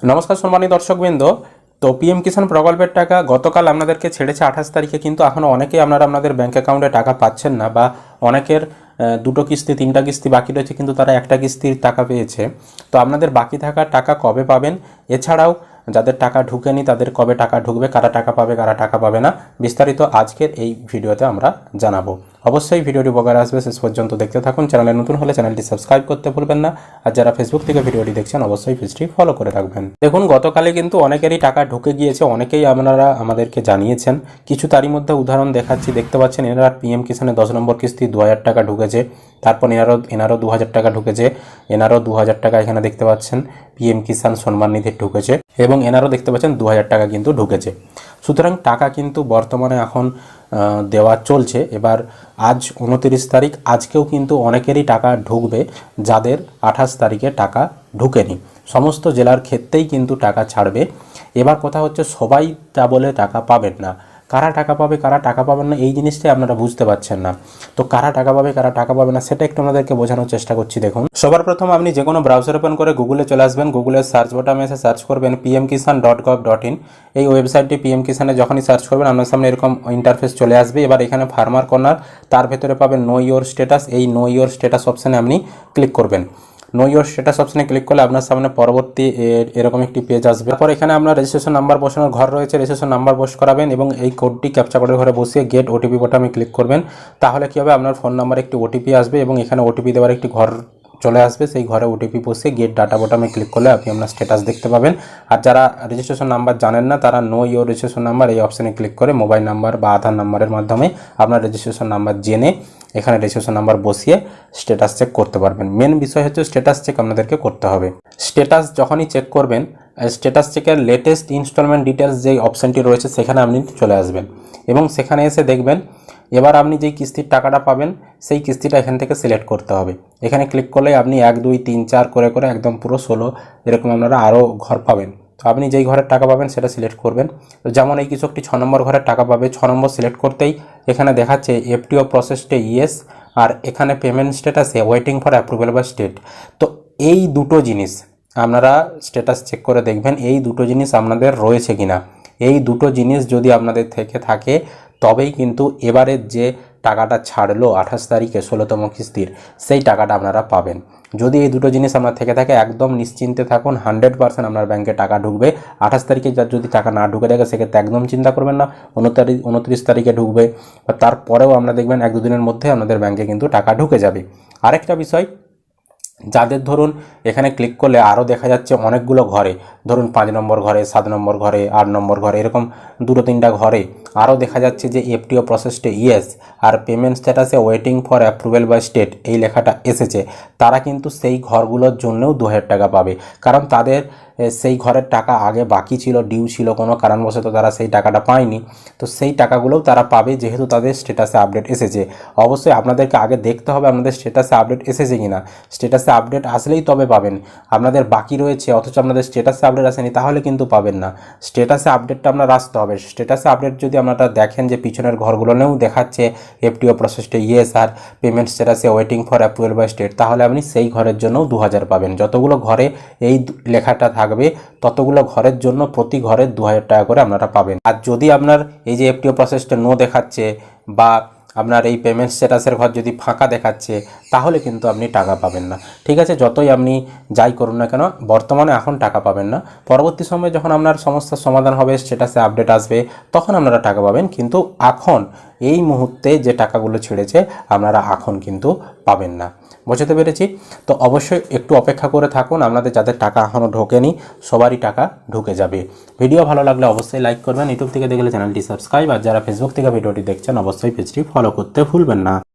নমস্কার সম্মানিত দর্শকবৃন্দ। তো পিএম কিষাণ প্রকল্পের টাকা গতকাল আপনাদেরকে ছেড়েছে 28 তারিখে, কিন্তু এখনও অনেকেই আপনারা আপনাদের ব্যাঙ্ক অ্যাকাউন্টে টাকা পাচ্ছেন না, বা অনেকের দুটো কিস্তি তিনটা কিস্তি বাকি রয়েছে, কিন্তু তারা একটা কিস্তির টাকা পেয়েছে। তো আপনাদের বাকি থাকা টাকা কবে পাবেন, এছাড়াও যাদের টাকা ঢুকেনি তাদের কবে টাকা ঢুকবে, কারা টাকা পাবে কারা টাকা পাবে না, বিস্তারিত আজকের এই ভিডিওতে আমরা জানাবো। অবশ্যই ভিডিওটি উপকারে আসবে, শেষ পর্যন্ত দেখতে থাকুন। চ্যানেলে নতুন হলে চ্যানেলটি সাবস্ক্রাইব করতে ভুলবেন না, আর যারা ফেসবুক থেকে ভিডিওটি দেখছেন অবশ্যই পেজটি ফলো করে রাখবেন। দেখুন, গতকালে কিন্তু অনেকেরই টাকা ঢুকে গিয়েছে, অনেকেই আপনারা আমাদেরকে জানিয়েছেন। কিছু তারই মধ্যে উদাহরণ দেখাচ্ছি। দেখতে পাচ্ছেন এনারা পিএম কিষাণে 10 নম্বর কিস্তি 2000 টাকা ঢুকেছে, তারপর এনারও 2000 টাকা ঢুকেছে, এনারও 2000 টাকা এখানে দেখতে পাচ্ছেন পিএম কিষাণ সম্মান নিধি ঢুকেছে, এবং এনারও দেখতে পাচ্ছেন 2000 টাকা কিন্তু ঢুকেছে। সুতরাং টাকা কিন্তু বর্তমানে এখন দেওয়া চলছে। এবার আজ 29 তারিখ, আজকেও কিন্তু অনেকেরই টাকা ঢুকবে যাদের 28 তারিখে টাকা ঢুকেনি। সমস্ত জেলার ক্ষেত্রেই কিন্তু টাকা ছাড়বে। এবার কথা হচ্ছে সবাই তা বলে টাকা পাবেন না। কারা টাকা পাবে কারা টাকা পাবেন না এই জিনিসটাই আপনারা বুঝতে পারছেন না। তো কারা টাকা পাবে কারা টাকা পাবে না সেটা একটু আপনাদেরকে বোঝানোর চেষ্টা করছি। দেখুন, সবার প্রথম আপনি যে কোনো ব্রাউজার ওপেন করে গুগলে চলে আসবেন। গুগলের সার্চ বাটনে এসে সার্চ করবেন pmkisan.gov.in। এই ওয়েবসাইটটি পিএম কিষানে যখনই সার্চ করবেন আপনার সামনে এরকম ইন্টারফেস চলে আসবে। এবার এখানে ফার্মার কর্নার, তার ভেতরে পাবেন নো ইওর স্ট্যাটাস। এই নো ইওর স্ট্যাটাস অপশানে আপনি ক্লিক করবেন। নো ইওর স্ট্যাটাস অপশানে ক্লিক করলে আপনার সামনে পরবর্তী এরকম একটি পেজ আসবে। তারপর এখানে আপনার রেজিস্ট্রেশন নাম্বার বসানোর ঘর রয়েছে, রেজিস্ট্রেশন নাম্বার পোস্ট করাবেন এবং এই কোডটি ক্যাপচা কোডের ঘরে বসিয়ে গেট ওটিপি বোতামে ক্লিক করবেন। তাহলে কী হবে, আপনার ফোন নাম্বারে একটি ওটিপি আসবে এবং এখানে ওটিপি দেওয়ার একটি ঘর চলে আসবে। সেই ঘরে ওটিপি বসিয়ে গেট ডাটা বোতামে ক্লিক করলে আপনি আপনার স্ট্যাটাস দেখতে পাবেন। আর যারা রেজিস্ট্রেশন নাম্বার জানেন না তারা নো ইওর রেজিস্ট্রেশন নাম্বার এই অপশানে ক্লিক করে মোবাইল নাম্বার বা আধার নাম্বারের মাধ্যমে আপনার রেজিস্ট্রেশন নাম্বার জেনে এখানে রেজিস্ট্রেশন নাম্বার বসিয়ে স্ট্যাটাস চেক করতে পারবেন। মেন বিষয় হচ্ছে স্ট্যাটাস চেক আপনাদেরকে করতে হবে। স্ট্যাটাস যখনই চেক করবেন, স্ট্যাটাস চেকের লেটেস্ট ইনস্টলমেন্ট ডিটেলস যেই অপশানটি রয়েছে সেখানে আপনি চলে আসবেন এবং সেখানে এসে দেখবেন এবার আপনি যেই কিস্তির টাকাটা পাবেন সেই কিস্তিটা এখান থেকে সিলেক্ট করতে হবে। এখানে ক্লিক করলে আপনি 1 2 3 4 করে করে একদম পুরো 16 এরকম আপনারা আরও ঘর পাবেন। তো আপনি যেই ঘরের টাকা পাবেন সেটা সিলেক্ট করবেন। তো যেমন এই কৃষকটি 6 নম্বর ঘরের টাকা পাবে, 6 নম্বর সিলেক্ট করতেই এখানে দেখাচ্ছে এফটিও প্রসেসডে ইয়েস, আর এখানে পেমেন্ট স্ট্যাটাসে waiting for approval by state. তো এই দুটো জিনিস আপনারা স্ট্যাটাস চেক করে দেখবেন, এই দুটো জিনিস আপনাদের রয়েছে কিনা। এই দুটো জিনিস যদি আপনাদের থেকে থাকে তবেই কিন্তু এবারের যে টাকাটা ছাড়লো 28 তারিখে 16তম কিস্তির, সেই টাকাটা আপনারা পাবেন। যদি এই দুটো জিনিস আপনার থেকে থাকে একদম নিশ্চিন্তে থাকুন, 100% আপনার ব্যাংকে টাকা ঢুকবে। 28 তারিখে যার যদি টাকা না ঢুকে থাকে সেক্ষেত্রে একদম চিন্তা করবেন না, 29 তারিখে ঢুকবে, বা তারপরেও আপনারা দেখবেন 1-2 দিনের মধ্যে আপনাদের ব্যাংকে কিন্তু টাকা ঢুকে যাবে। আরেকটা বিষয়, যাদের ধরুন এখানে ক্লিক করলে আরও দেখা যাচ্ছে অনেকগুলো ঘরে, ধরুন 5 নম্বর ঘরে, 7 নম্বর ঘরে, 8 নম্বর ঘরে, এরকম 2-3টা ঘরে আরও দেখা যাচ্ছে যে এফটিও প্রসেসডে ইয়েস আর পেমেন্ট স্ট্যাটাসে waiting for approval by state এই লেখাটা এসেছে। তারা কিন্তু সেই ঘরগুলোর জন্যও 2000 টাকা পাবে, কারণ তাদের সেই ঘরের টাকা আগে বাকি ছিল, ডিউ ছিল, কোনো কারণবশত তারা সেই টাকাটা পায়নি। তো সেই টাকাগুলোও তারা পাবে যেহেতু তাদের স্ট্যাটাসে আপডেট এসেছে। অবশ্যই আপনাদেরকে আগে দেখতে হবে আপনাদের স্ট্যাটাসে আপডেট এসেছে কিনা। স্ট্যাটাসে আপডেট আসলেই তবে পাবেন। আপনাদের বাকি রয়েছে অথচ আপনাদের স্ট্যাটাসে আপডেট আসেনি, তাহলে কিন্তু পাবেন না। স্ট্যাটাসে আপডেটটা আপনার আসতে হবে। স্ট্যাটাসে আপডেট যদি আপনারা দেখেন যে পিছনের ঘরগুলোনেও দেখাচ্ছে এফটিও প্রসেসডে ইয়েস আর পেমেন্ট স্ট্যাটাসে waiting for approval by state, তাহলে আপনি সেই ঘরের জন্যও 2000 পাবেন। যতগুলো ঘরে এই লেখাটা থাকবে ততগুলো ঘরের জন্য প্রতি ঘরে 2000 টাকা করে আপনারা পাবেন। আর যদি আপনার এই যে এফটিও প্রসেসটা নো দেখাচ্ছে বা আপনার এই পেমেন্ট স্ট্যাটাসের ঘর যদি ফাঁকা দেখাচ্ছে, তাহলে কিন্তু আপনি টাকা পাবেন না। ঠিক আছে, যতই আপনি যাই করুন না কেন বর্তমানে এখন টাকা পাবেন না। পরবর্তী সময়ে যখন আপনার সমস্যার সমাধান হবে, স্ট্যাটাসে আপডেট আসবে, তখন আপনারা টাকা পাবেন। কিন্তু এখন এই মুহূর্তে যে টাকাগুলো ছেড়েছে আপনারা এখন কিন্তু পাবেন না। বোঝাতে পেরেছি? তো অবশ্যই একটু অপেক্ষা করে থাকুন, আপনাদের যাদের টাকা এখনও ঢোকেনি সবারই টাকা ঢুকে যাবে। ভিডিও ভালো লাগলে অবশ্যই লাইক করবেন, ইউটিউব থেকে দেখলে চ্যানেলটি সাবস্ক্রাইব, আর যারা ফেসবুক থেকে ভিডিওটি দেখছেন অবশ্যই পেজটি ফলো করতে ভুলবেন না।